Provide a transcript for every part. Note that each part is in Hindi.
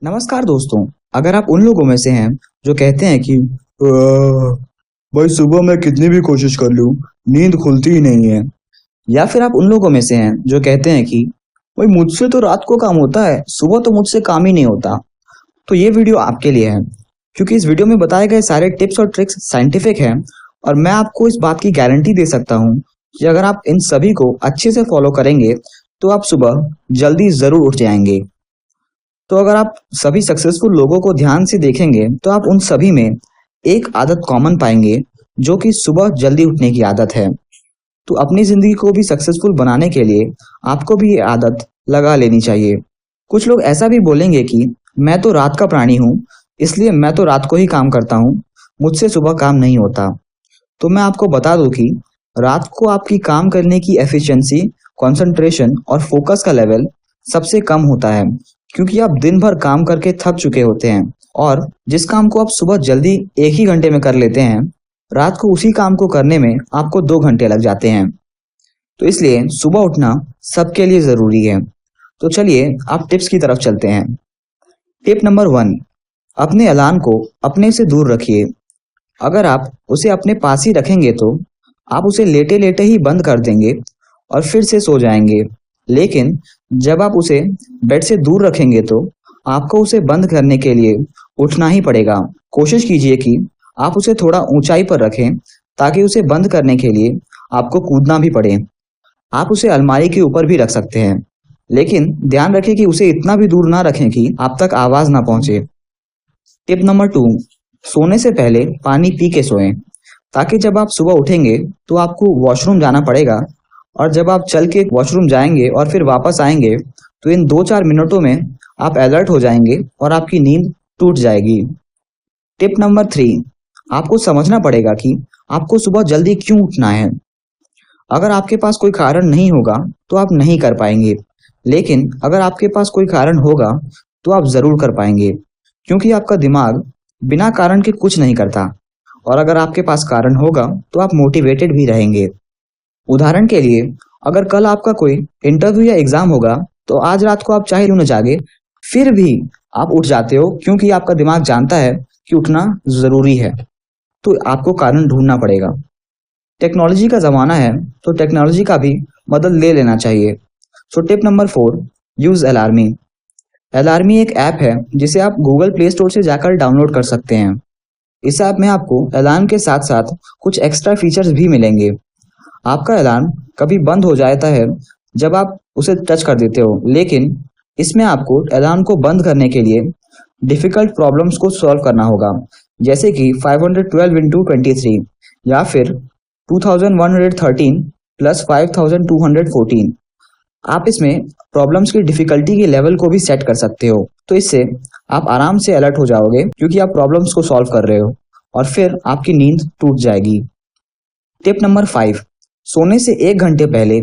नमस्कार दोस्तों। अगर आप उन लोगों में से हैं जो कहते हैं कि भाई सुबह मैं कितनी भी कोशिश कर लूं नींद खुलती ही नहीं है, या फिर आप उन लोगों में से हैं जो कहते हैं कि भाई मुझसे तो रात को काम होता है, सुबह तो मुझसे काम ही नहीं होता, तो ये वीडियो आपके लिए है। क्योंकि इस वीडियो में बताए गए सारे टिप्स और ट्रिक्स साइंटिफिक हैं और मैं आपको इस बात की गारंटी दे सकता हूँ कि अगर आप इन सभी को अच्छे से फॉलो करेंगे तो आप सुबह जल्दी जरूर उठ जाएंगे। तो अगर आप सभी सक्सेसफुल लोगों को ध्यान से देखेंगे तो आप उन सभी में एक आदत कॉमन पाएंगे जो कि सुबह जल्दी उठने की आदत है। तो अपनी जिंदगी को भी सक्सेसफुल बनाने के लिए आपको भी ये आदत लगा लेनी चाहिए। कुछ लोग ऐसा भी बोलेंगे कि मैं तो रात का प्राणी हूँ, इसलिए मैं तो रात को ही काम करता हूँ, मुझसे सुबह काम नहीं होता। तो मैं आपको बता दूं कि रात को आपकी काम करने की एफिशिएंसी, कंसंट्रेशन और फोकस का लेवल सबसे कम होता है, क्योंकि आप दिन भर काम करके थक चुके होते हैं और जिस काम को आप सुबह जल्दी एक ही घंटे में कर लेते हैं, रात को उसी काम को करने में आपको 2 घंटे लग जाते हैं। तो इसलिए सुबह उठना सबके लिए जरूरी है। तो चलिए आप टिप्स की तरफ चलते हैं। टिप नंबर 1, अपने अलार्म को अपने से दूर रखिए। अगर आप उसे अपने पास ही रखेंगे तो आप उसे लेटे लेटे ही बंद कर देंगे और फिर से सो जाएंगे। लेकिन जब आप उसे बेड से दूर रखेंगे तो आपको उसे बंद करने के लिए उठना ही पड़ेगा। कोशिश कीजिए कि आप उसे थोड़ा ऊंचाई पर रखें ताकि उसे बंद करने के लिए आपको कूदना भी पड़े। आप उसे अलमारी के ऊपर भी रख सकते हैं, लेकिन ध्यान रखें कि उसे इतना भी दूर ना रखें कि आप तक आवाज ना पहुंचे। टिप नंबर 2, सोने से पहले पानी पी के सोएं, ताकि जब आप सुबह उठेंगे तो आपको वॉशरूम जाना पड़ेगा और जब आप चल के वॉशरूम जाएंगे और फिर वापस आएंगे तो इन 2-4 मिनटों में आप अलर्ट हो जाएंगे और आपकी नींद टूट जाएगी। टिप नंबर 3, आपको समझना पड़ेगा कि आपको सुबह जल्दी क्यों उठना है। अगर आपके पास कोई कारण नहीं होगा तो आप नहीं कर पाएंगे, लेकिन अगर आपके पास कोई कारण होगा तो आप जरूर कर पाएंगे, क्योंकि आपका दिमाग बिना कारण के कुछ नहीं करता। और अगर आपके पास कारण होगा तो आप मोटिवेटेड भी रहेंगे। उदाहरण के लिए, अगर कल आपका कोई इंटरव्यू या एग्जाम होगा तो आज रात को आप चाहे क्यों न जागे, फिर भी आप उठ जाते हो, क्योंकि आपका दिमाग जानता है कि उठना जरूरी है। तो आपको कारण ढूंढना पड़ेगा। टेक्नोलॉजी का जमाना है तो टेक्नोलॉजी का भी मदद ले लेना चाहिए। So tip number 4, use Alarmy. Alarmy एक ऐप है जिसे आप गूगल प्ले स्टोर से जाकर डाउनलोड कर सकते हैं। इस ऐप में आपको अलार्म के साथ साथ कुछ एक्स्ट्रा फीचर्स भी मिलेंगे। आपका अलार्म कभी बंद हो जाता है जब आप उसे टच कर देते हो, लेकिन इसमें आपको अलार्म को बंद करने के लिए डिफिकल्ट प्रॉब्लम्स को सॉल्व करना होगा, जैसे कि 512 इंटू 23 या फिर 2113 प्लस 5214। आप इसमें प्रॉब्लम्स की डिफिकल्टी के लेवल को भी सेट कर सकते हो, तो इससे आप आराम से अलर्ट हो जाओगे, क्योंकि आप प्रॉब्लम्स को सॉल्व कर रहे हो और फिर आपकी नींद टूट जाएगी। टिप नंबर 5, सोने से 1 घंटे पहले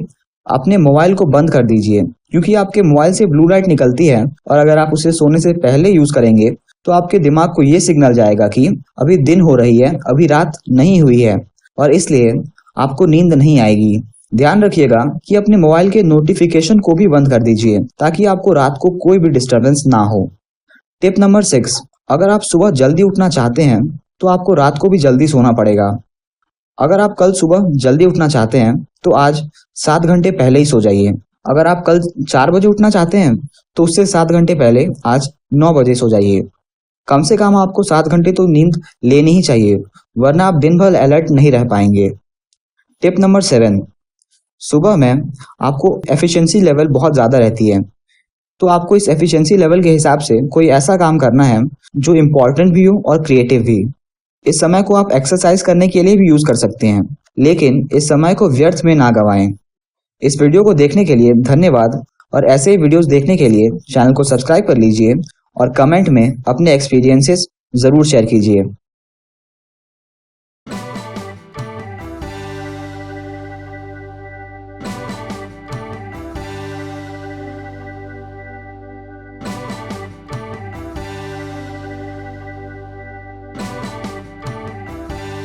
अपने मोबाइल को बंद कर दीजिए, क्योंकि आपके मोबाइल से ब्लू लाइट निकलती है और अगर आप उसे सोने से पहले यूज करेंगे तो आपके दिमाग को ये सिग्नल जाएगा कि अभी दिन हो रही है, अभी रात नहीं हुई है, और इसलिए आपको नींद नहीं आएगी। ध्यान रखिएगा कि अपने मोबाइल के नोटिफिकेशन को भी बंद कर दीजिए ताकि आपको रात को कोई भी डिस्टरबेंस ना हो। टिप नंबर 6, अगर आप सुबह जल्दी उठना चाहते हैं तो आपको रात को भी जल्दी सोना पड़ेगा। अगर आप कल सुबह जल्दी उठना चाहते हैं तो आज 7 घंटे पहले ही सो जाइए। अगर आप कल 4 बजे उठना चाहते हैं तो उससे 7 घंटे पहले आज 9 बजे सो जाइए। कम से कम आपको 7 घंटे तो नींद लेनी ही चाहिए, वरना आप दिन भर अलर्ट नहीं रह पाएंगे। टिप नंबर 7, सुबह में आपको एफिशिएंसी लेवल बहुत ज़्यादा रहती है, तो आपको इस एफिशिएंसी लेवल के हिसाब से कोई ऐसा काम करना है जो इम्पोर्टेंट भी हो और क्रिएटिव भी। इस समय को आप एक्सरसाइज करने के लिए भी यूज कर सकते हैं, लेकिन इस समय को व्यर्थ में ना गवाएं। इस वीडियो को देखने के लिए धन्यवाद, और ऐसे ही वीडियोस देखने के लिए चैनल को सब्सक्राइब कर लीजिए और कमेंट में अपने एक्सपीरियंसेस जरूर शेयर कीजिए।